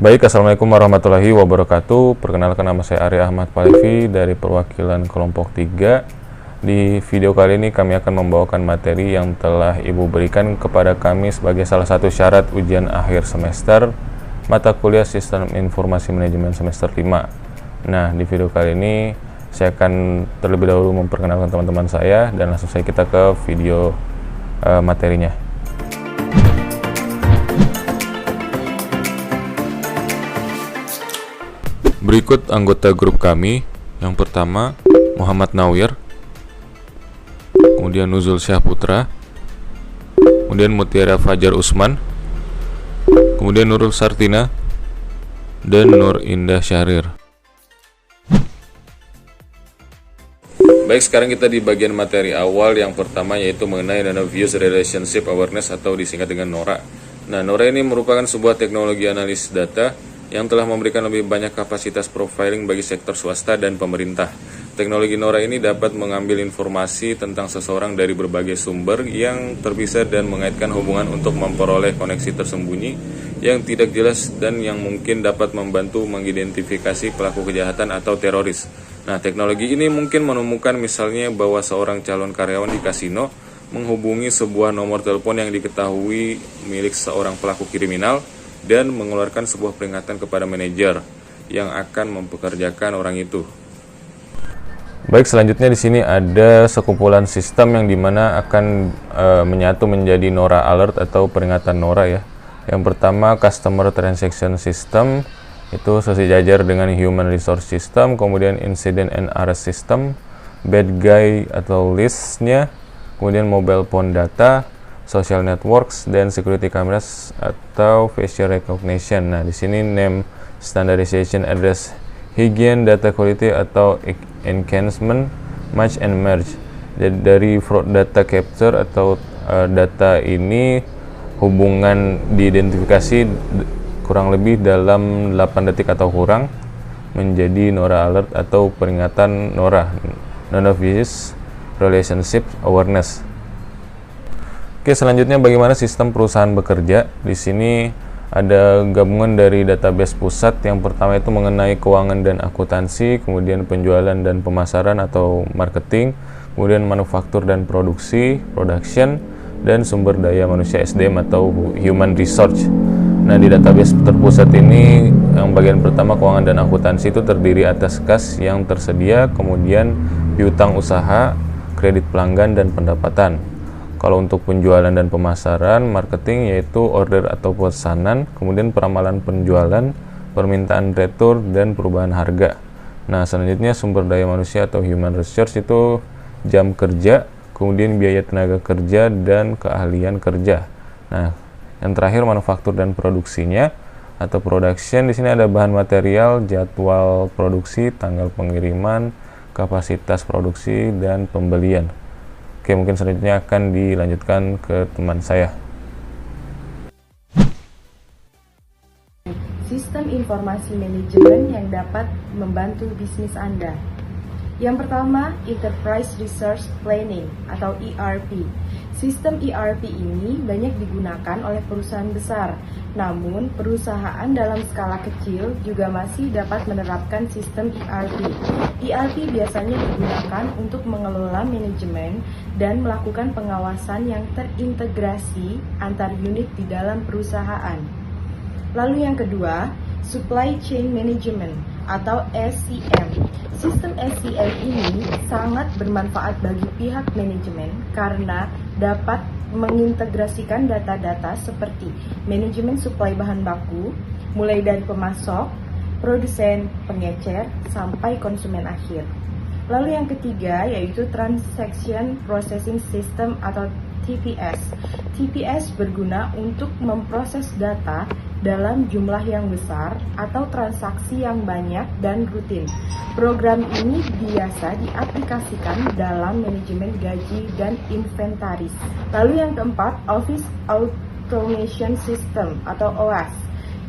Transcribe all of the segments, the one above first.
Baik, Assalamualaikum warahmatullahi wabarakatuh. Perkenalkan, nama saya Arya Ahmad Palevi dari perwakilan kelompok 3. Di video kali ini kami akan membawakan materi yang telah Ibu berikan kepada kami sebagai salah satu syarat ujian akhir semester mata kuliah Sistem Informasi Manajemen semester 5. Nah, di video kali ini saya akan terlebih dahulu memperkenalkan teman-teman saya dan langsung saja kita ke video materinya. Berikut anggota grup kami. Yang pertama Muhammad Nawir, kemudian Nuzul Syahputra, kemudian Mutiara Fajar Usman, kemudian Nurul Sartina, dan Nur Indah Syahrir. Baik, sekarang kita di bagian materi awal. Yang pertama yaitu mengenai Nano Views Relationship Awareness atau disingkat dengan NORA. Nah, NORA ini merupakan sebuah teknologi analisis data yang telah memberikan lebih banyak kapasitas profiling bagi sektor swasta dan pemerintah. Teknologi NORA ini dapat mengambil informasi tentang seseorang dari berbagai sumber yang terpisah dan mengaitkan hubungan untuk memperoleh koneksi tersembunyi yang tidak jelas dan yang mungkin dapat membantu mengidentifikasi pelaku kejahatan atau teroris. Nah, teknologi ini mungkin menemukan misalnya bahwa seorang calon karyawan di kasino menghubungi sebuah nomor telepon yang diketahui milik seorang pelaku kriminal dan mengeluarkan sebuah peringatan kepada manajer yang akan mempekerjakan orang itu. Baik, selanjutnya di sini ada sekumpulan sistem yang dimana akan menyatu menjadi NORA Alert atau peringatan NORA ya. Yang pertama Customer Transaction System, itu sejajar dengan Human Resource System, kemudian Incident and Arrest System, Bad Guy atau listnya, kemudian Mobile Phone Data, Social Networks, dan Security Cameras atau Facial Recognition. Nah, di sini Name Standardization, Address Hygiene, Data Quality atau Enhancement, Match and Merge. Jadi dari Fraud Data Capture atau data ini hubungan diidentifikasi kurang lebih dalam 8 detik atau kurang menjadi NORA Alert atau peringatan NORA, Nano Views Relationship Awareness. Oke, selanjutnya bagaimana sistem perusahaan bekerja. Di sini ada gabungan dari database pusat. Yang pertama itu mengenai keuangan dan akuntansi, kemudian penjualan dan pemasaran atau marketing, kemudian manufaktur dan produksi, production, dan sumber daya manusia SDM atau human resource. Nah, di database terpusat ini yang bagian pertama keuangan dan akuntansi itu terdiri atas kas yang tersedia, kemudian piutang usaha, kredit pelanggan, dan pendapatan. Kalau untuk penjualan dan pemasaran, marketing yaitu order atau pesanan, kemudian peramalan penjualan, permintaan retur, dan perubahan harga. Nah, selanjutnya sumber daya manusia atau human resource itu jam kerja, kemudian biaya tenaga kerja, dan keahlian kerja. Nah, yang terakhir manufaktur dan produksinya atau production. Di sini ada bahan material, jadwal produksi, tanggal pengiriman, kapasitas produksi, dan pembelian. Oke, mungkin selanjutnya akan dilanjutkan ke teman saya. Sistem informasi manajemen yang dapat membantu bisnis Anda. Yang pertama, Enterprise Resource Planning atau ERP. Sistem ERP ini banyak digunakan oleh perusahaan besar, namun perusahaan dalam skala kecil juga masih dapat menerapkan sistem ERP. ERP biasanya digunakan untuk mengelola manajemen dan melakukan pengawasan yang terintegrasi antar unit di dalam perusahaan. Lalu yang kedua, Supply Chain Management atau SCM. Sistem SCM ini sangat bermanfaat bagi pihak manajemen karena dapat mengintegrasikan data-data seperti manajemen suplai bahan baku, mulai dari pemasok, produsen, pengecer, sampai konsumen akhir. Lalu yang ketiga yaitu Transaction Processing System atau TPS. TPS berguna untuk memproses data dalam jumlah yang besar atau transaksi yang banyak dan rutin. Program ini biasa diaplikasikan dalam manajemen gaji dan inventaris. Lalu yang keempat, Office Automation System atau OAS.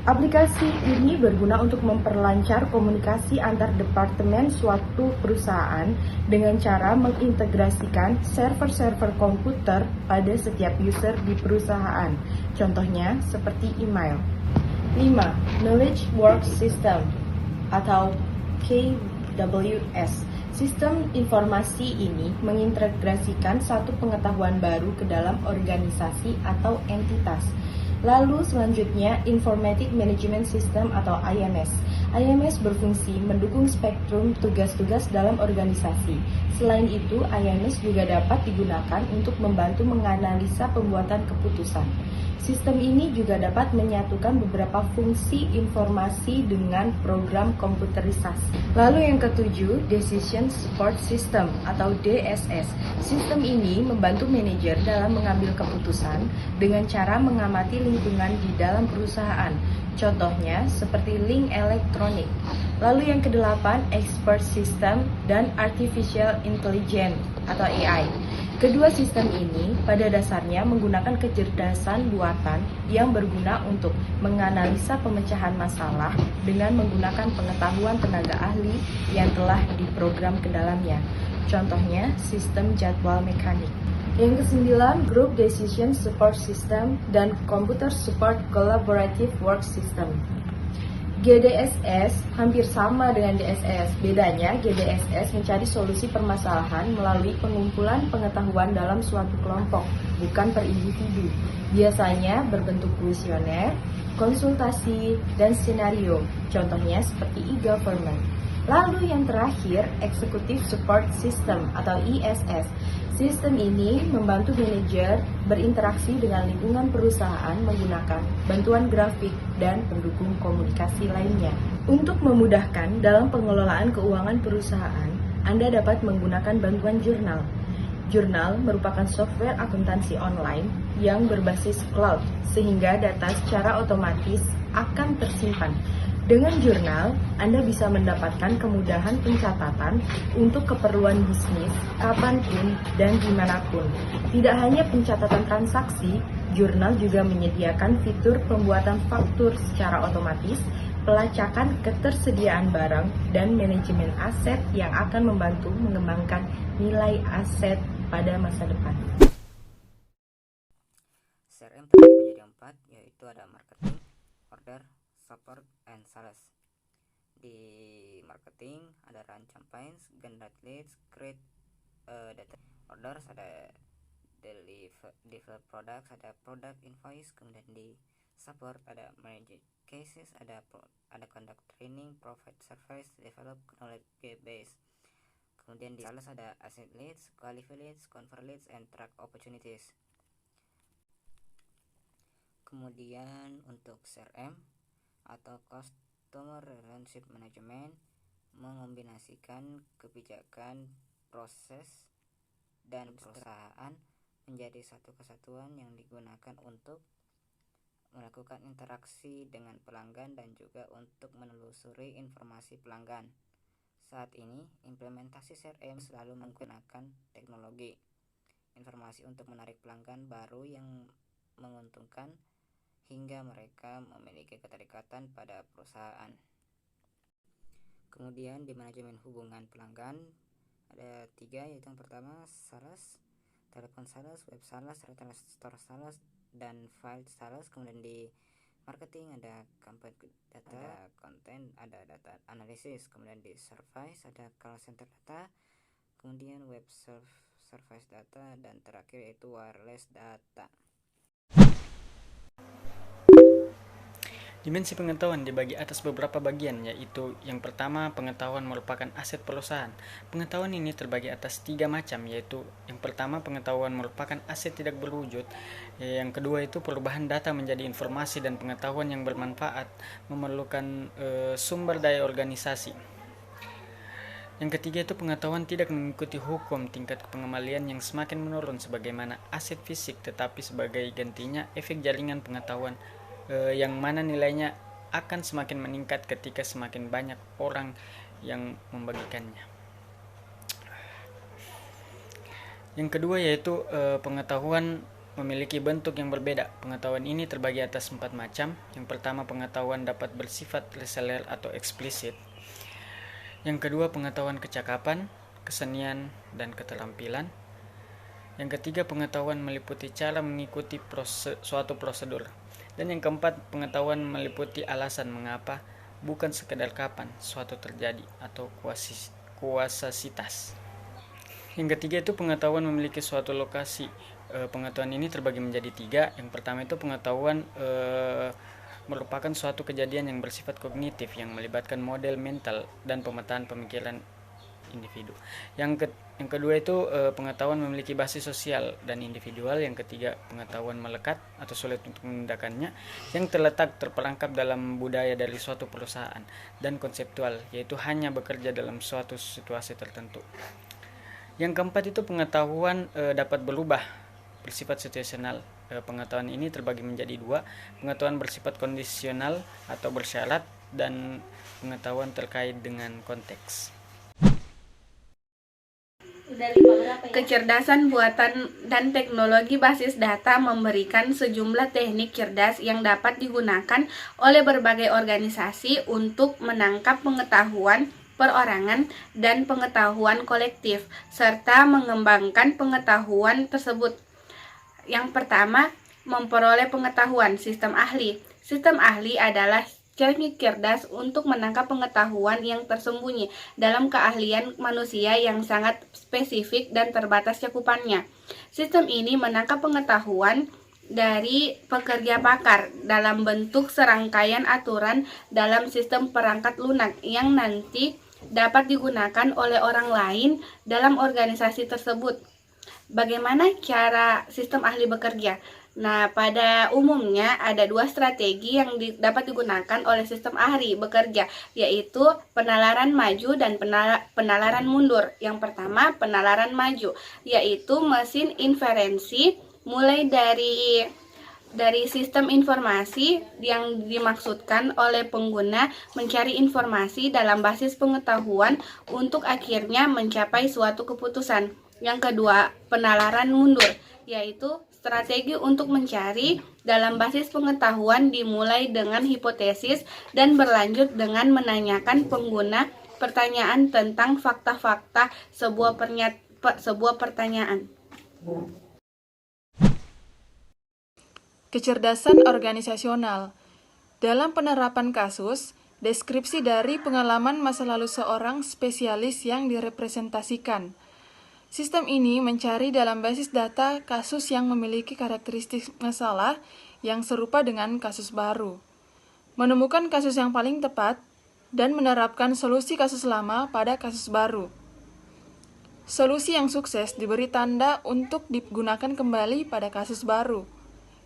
Aplikasi ini berguna untuk memperlancar komunikasi antar departemen suatu perusahaan dengan cara mengintegrasikan server-server komputer pada setiap user di perusahaan. Contohnya seperti email. 5. Knowledge Work System atau KWS. Sistem informasi ini mengintegrasikan satu pengetahuan baru ke dalam organisasi atau entitas. Lalu selanjutnya Informatic Management System atau IMS. IMS berfungsi mendukung spektrum tugas-tugas dalam organisasi. Selain itu, IMS juga dapat digunakan untuk membantu menganalisa pembuatan keputusan. Sistem ini juga dapat menyatukan beberapa fungsi informasi dengan program komputerisasi. Lalu yang ketujuh, Decision Support System atau DSS. Sistem ini membantu manajer dalam mengambil keputusan dengan cara mengamati lingkungan di dalam perusahaan. Contohnya seperti link elektronik. Lalu yang kedelapan, Expert System dan Artificial Intelligence atau AI. Kedua sistem ini pada dasarnya menggunakan kecerdasan buatan yang berguna untuk menganalisa pemecahan masalah dengan menggunakan pengetahuan tenaga ahli yang telah diprogram ke dalamnya. Contohnya sistem jadwal mekanik. Yang kesembilan, Group Decision Support System dan Computer Support Collaborative Work System. GDSS hampir sama dengan DSS. Bedanya, GDSS mencari solusi permasalahan melalui pengumpulan pengetahuan dalam suatu kelompok, bukan per individu. Biasanya berbentuk kuesioner, konsultasi, dan skenario. Contohnya seperti e-government. Lalu yang terakhir, Executive Support System atau ESS. Sistem ini membantu manajer berinteraksi dengan lingkungan perusahaan menggunakan bantuan grafik dan pendukung komunikasi lainnya. Untuk memudahkan dalam pengelolaan keuangan perusahaan, Anda dapat menggunakan bantuan jurnal. Jurnal merupakan software akuntansi online yang berbasis cloud, sehingga data secara otomatis akan tersimpan. Dengan jurnal, Anda bisa mendapatkan kemudahan pencatatan untuk keperluan bisnis, kapanpun dan dimanapun. Tidak hanya pencatatan transaksi, jurnal juga menyediakan fitur pembuatan faktur secara otomatis, pelacakan ketersediaan barang, dan manajemen aset yang akan membantu mengembangkan nilai aset pada masa depan. CRM terbagi menjadi 4, yaitu ada marketing, order, support, and sales. Di marketing ada run campaigns, generate leads, create data orders, ada deliver products, ada product invoice. Kemudian di support ada manage cases, ada conduct training, provide service, develop knowledge base. Kemudian di sales ada asset leads, qualify leads, convert leads, and track opportunities. Kemudian untuk CRM atau Customer Relationship Management mengombinasikan kebijakan, proses, dan perusahaan menjadi satu kesatuan yang digunakan untuk melakukan interaksi dengan pelanggan dan juga untuk menelusuri informasi pelanggan. Saat ini, implementasi CRM selalu menggunakan teknologi informasi untuk menarik pelanggan baru yang menguntungkan hingga mereka memiliki keterikatan pada perusahaan. Kemudian di manajemen hubungan pelanggan ada 3, yaitu yang pertama sales, telepon sales, web sales, retail store sales, dan file sales. Kemudian di marketing ada campaign data, ada konten, ada data analisis. Kemudian di service ada call center data, kemudian web service data, dan terakhir yaitu wireless data. Dimensi pengetahuan dibagi atas beberapa bagian, yaitu yang pertama, pengetahuan merupakan aset perusahaan. Pengetahuan ini terbagi atas 3 macam, yaitu yang pertama, pengetahuan merupakan aset tidak berwujud. Yang kedua itu perubahan data menjadi informasi dan pengetahuan yang bermanfaat, memerlukan sumber daya organisasi. Yang ketiga itu pengetahuan tidak mengikuti hukum, tingkat pengemalian yang semakin menurun sebagaimana aset fisik, tetapi sebagai gantinya efek jaringan pengetahuan yang mana nilainya akan semakin meningkat ketika semakin banyak orang yang membagikannya. Yang kedua yaitu pengetahuan memiliki bentuk yang berbeda. Pengetahuan ini terbagi atas 4 macam. Yang pertama, pengetahuan dapat bersifat reseller atau eksplisit. Yang kedua, pengetahuan kecakapan, kesenian, dan keterampilan. Yang ketiga, pengetahuan meliputi cara mengikuti suatu prosedur. Dan yang keempat, pengetahuan meliputi alasan mengapa, bukan sekedar kapan suatu terjadi atau kuasasitas. Yang ketiga itu pengetahuan memiliki suatu lokasi. Pengetahuan ini terbagi menjadi tiga. Yang pertama itu pengetahuan merupakan suatu kejadian yang bersifat kognitif yang melibatkan model mental dan pemetaan pemikiran individu. Yang kedua itu pengetahuan memiliki basis sosial dan individual. Yang ketiga, pengetahuan melekat atau sulit untuk menindakkannya yang terperangkap dalam budaya dari suatu perusahaan, dan konseptual, yaitu hanya bekerja dalam suatu situasi tertentu. Yang keempat itu pengetahuan dapat berubah, bersifat situasional. Pengetahuan ini terbagi menjadi dua, pengetahuan bersifat kondisional atau bersyarat, dan pengetahuan terkait dengan konteks. Kecerdasan buatan dan teknologi basis data memberikan sejumlah teknik cerdas yang dapat digunakan oleh berbagai organisasi untuk menangkap pengetahuan perorangan dan pengetahuan kolektif, serta mengembangkan pengetahuan tersebut. Yang pertama, memperoleh pengetahuan. Sistem ahli. Sistem ahli adalah teknik cerdas untuk menangkap pengetahuan yang tersembunyi dalam keahlian manusia yang sangat spesifik dan terbatas cakupannya. Sistem ini menangkap pengetahuan dari pekerja pakar dalam bentuk serangkaian aturan dalam sistem perangkat lunak yang nanti dapat digunakan oleh orang lain dalam organisasi tersebut. Bagaimana cara sistem ahli bekerja? Nah, pada umumnya ada dua strategi yang dapat digunakan oleh sistem ahli bekerja, yaitu penalaran maju dan penalaran mundur. Yang pertama, penalaran maju, yaitu mesin inferensi mulai dari sistem informasi yang dimaksudkan oleh pengguna mencari informasi dalam basis pengetahuan untuk akhirnya mencapai suatu keputusan. Yang kedua, penalaran mundur, yaitu strategi untuk mencari dalam basis pengetahuan dimulai dengan hipotesis dan berlanjut dengan menanyakan pengguna pertanyaan tentang fakta-fakta sebuah pertanyaan. Kecerdasan organisasional. Dalam penerapan kasus, deskripsi dari pengalaman masa lalu seorang spesialis yang direpresentasikan. Sistem ini mencari dalam basis data kasus yang memiliki karakteristik masalah yang serupa dengan kasus baru, menemukan kasus yang paling tepat, dan menerapkan solusi kasus lama pada kasus baru. Solusi yang sukses diberi tanda untuk digunakan kembali pada kasus baru,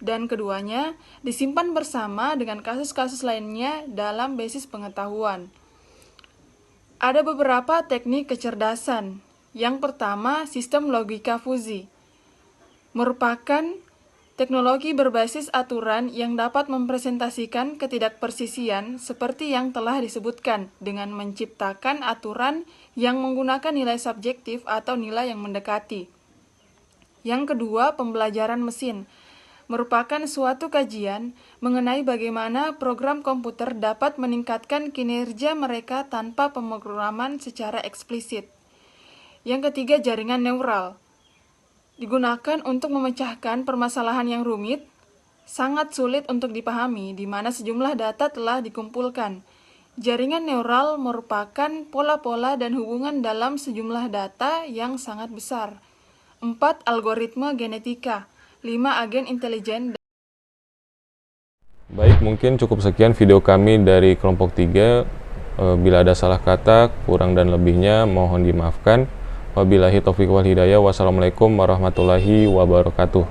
dan keduanya disimpan bersama dengan kasus-kasus lainnya dalam basis pengetahuan. Ada beberapa teknik kecerdasan. Yang pertama, sistem logika fuzi. Merupakan teknologi berbasis aturan yang dapat mempresentasikan ketidakpersisian seperti yang telah disebutkan dengan menciptakan aturan yang menggunakan nilai subjektif atau nilai yang mendekati. Yang kedua, pembelajaran mesin. Merupakan suatu kajian mengenai bagaimana program komputer dapat meningkatkan kinerja mereka tanpa pemrograman secara eksplisit. Yang ketiga, jaringan neural. Digunakan untuk memecahkan permasalahan yang rumit, sangat sulit untuk dipahami, di mana sejumlah data telah dikumpulkan. Jaringan neural merupakan pola-pola dan hubungan dalam sejumlah data yang sangat besar. 4. Algoritma genetika. 5. Agen intelijen. Baik, mungkin cukup sekian video kami dari kelompok 3. Bila ada salah kata, kurang dan lebihnya mohon dimaafkan. Wabillahi taufiq wal hidayah. Wassalamualaikum warahmatullahi wabarakatuh.